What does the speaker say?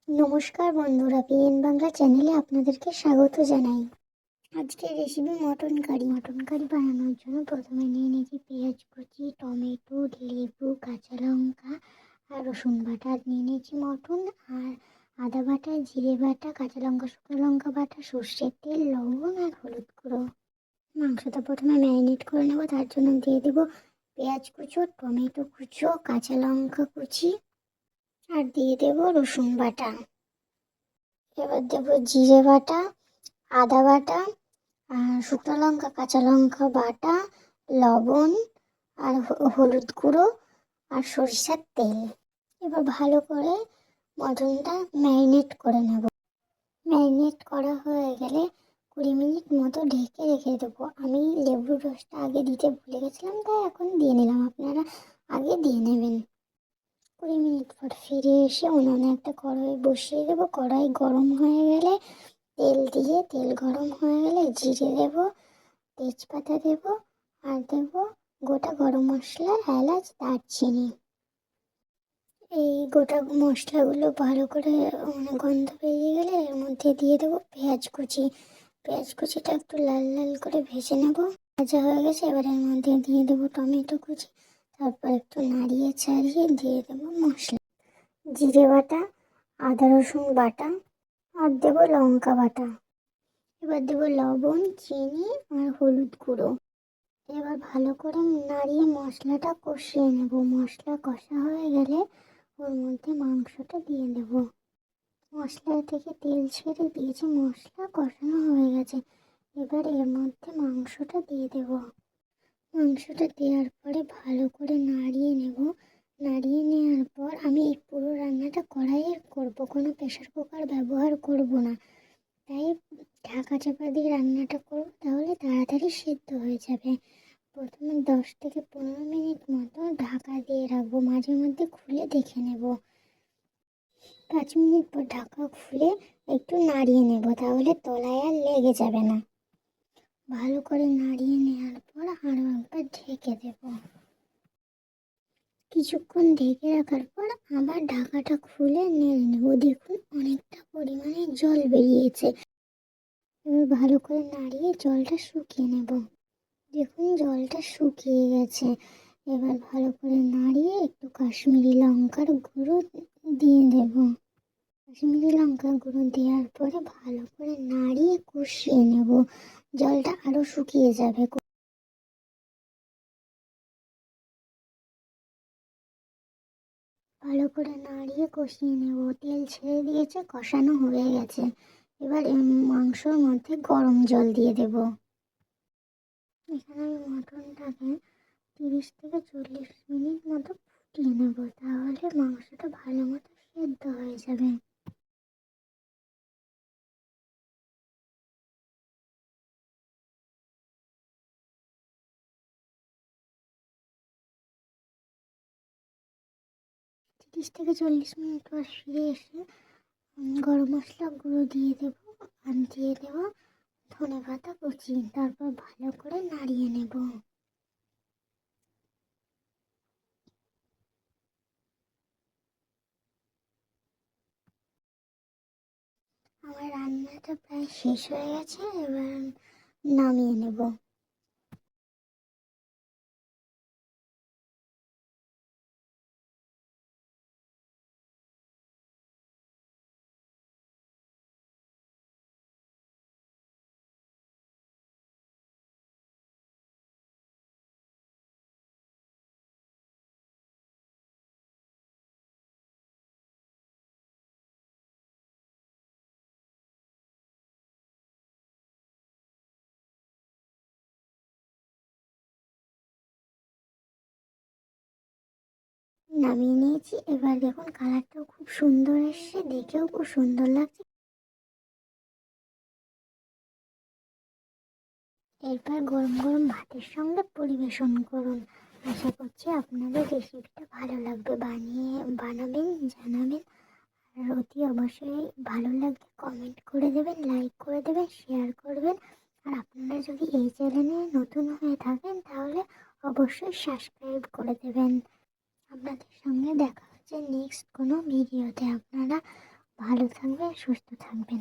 নমস্কার বন্ধুরা, পিএন বাংলা চ্যানেলে আপনাদেরকে স্বাগত জানাই। আজকের রেসিপি মটন কারি বানানোর জন্য প্রথমে নিয়ে নিয়েছি পেঁয়াজ কুচি, টমেটো, লেবু, কাঁচা লঙ্কা আর রসুন বাটা। আর নিয়ে নিয়েছি মটন আর আদা বাটা, জিরে বাটা, কাঁচা লঙ্কা, শুকনো লঙ্কা বাটা, সর্ষের তেল, লবণ আর হলুদ গুঁড়ো। মাংসটা প্রথমে ম্যারিনেট করে নেবো। তার জন্য দিয়ে দেবো পেঁয়াজ কুচো, টমেটো কুচো, কাঁচা লঙ্কা কুচি আর দিয়ে দেবো রসুন বাটা। এবার দেবো জিরে বাটা, আদা বাটা, আর শুকনো লঙ্কা, কাঁচা লঙ্কা বাটা, লবণ আর হলুদ গুঁড়ো আর সরিষার তেল। এবার ভালো করে মটনটা ম্যারিনেট করে নেব। ম্যারিনেট করা হয়ে গেলে 20 মিনিট মতো ঢেকে রেখে দেবো। আমি লেবুর রসটা আগে দিতে ভুলে গেছিলাম, তাই এখন দিয়ে নিলাম, আপনারা আগে দিয়ে নেবেন। 20 মিনিট পর ফিরে এসে উনুনে একটা কড়াই বসিয়ে দেবো। কড়াই গরম হয়ে গেলে তেল গরম হয়ে গেলে জিরে দেব, তেজপাতা দেব আর দেব গোটা গরম মশলা, এলাচ, দারচিনি। এই গোটা মশলাগুলো ভালো করে গন্ধ বেরিয়ে গেলে এর মধ্যে দিয়ে দেবো পেঁয়াজ কুচি। পেঁয়াজ কুচিটা একটু লাল লাল করে ভেজে নেব। ভাজা হয়ে গেছে, এবার এর মধ্যে দিয়ে দেবো টমেটো কুচি। তারপর একটু নাড়িয়ে ছাড়িয়ে দিয়ে দেবো মশলা, জিরে বাটা, আদা রসুন বাটা আর দেবো লঙ্কা বাটা। এবার দেবো লবণ, চিনি আর হলুদ গুঁড়ো। এবার ভালো করে নাড়িয়ে মশলাটা কষিয়ে নেব। মশলা কষা হয়ে গেলে ওর মধ্যে মাংসটা দিয়ে দেব। মশলা থেকে তেল ছেড়ে দিয়েছে, মশলা কষানো হয়ে গেছে। এবার এর মধ্যে মাংসটা দিয়ে দেব। মাংসটা দেওয়ার পরে ভালো করে নাড়িয়ে নেব। নাড়িয়ে নেওয়ার পর আমি এই পুরো রান্নাটা কড়াইয়ে করব, কোনো প্রেশার কুকার ব্যবহার করব না। তাই ঢাকা চাপা দিয়ে রান্নাটা করব, তাহলে তাড়াতাড়ি সেদ্ধ হয়ে যাবে। প্রথমে 10 থেকে 15 মিনিট মতো ঢাকা দিয়ে রাখবো, মাঝে মধ্যে খুলে দেখে নেব। 5 মিনিট পর ঢাকা খুলে একটু নাড়িয়ে নেব, তাহলে তলায় আর লেগে যাবে না। ভালো করে নাড়িয়ে নেওয়ার পর আরও একবার ঢেকে দেব। কিছুক্ষণ ঢেকে রাখার পর আবার ঢাকাটা খুলে নেড়ে নেব। দেখুন অনেকটা পরিমাণে জল বেরিয়েছে। এবার ভালো করে নাড়িয়ে জলটা শুকিয়ে নেব। দেখুন জলটা শুকিয়ে গেছে। এবার ভালো করে নাড়িয়ে একটু কাশ্মীরি লঙ্কার গুঁড়ো দিয়ে দেব। কাশ্মীরি লঙ্কার গুঁড়ো দেওয়ার পরে ভালো করে নাড়িয়ে কষিয়ে নেব। জলটা আরও শুকিয়ে যাবে। ভালো করে নাড়িয়ে কষিয়ে নেব। তেল ছেড়ে দিয়েছে, কষানো হয়ে গেছে। এবার মাংসর মধ্যে গরম জল দিয়ে দেব। এখানে আমি মটনটাকে 30 থেকে 40 মিনিট মতো ফুটিয়ে নেব, তাহলে মাংসটা ভালো মতো সেদ্ধ হয়ে যাবে। তিরিশ থেকে 40 মিনিট পর ফিরে এসে গরম মশলা গুঁড়ো দিয়ে দেবো আর দিয়ে দেবো ধনে পাতা কুচি। তারপর ভালো করে নাড়িয়ে নেব। আমার রান্নাটা প্রায় শেষ হয়ে গেছে, এবার নামিয়ে নেব। নামিয়ে নিয়েছি। এবার দেখুন কালারটাও খুব সুন্দর এসছে, দেখেও খুব সুন্দর লাগছে। এরপর গরম গরম ভাতের সঙ্গে পরিবেশন করুন। আশা করছি আপনাদের রেসিপিটা ভালো লাগবে। বানাবেন, জানাবেন। আর অতি অবশ্যই ভালো লাগলে কমেন্ট করে দেবেন, লাইক করে দেবেন, শেয়ার করবেন। আর আপনারা যদি এই চ্যানেলে নতুন হয়ে থাকেন তাহলে অবশ্যই সাবস্ক্রাইব করে দেবেন। আপনাদের সঙ্গে দেখা হচ্ছে নেক্সট কোনো ভিডিওতে। আপনারা ভালো থাকবেন, সুস্থ থাকবেন।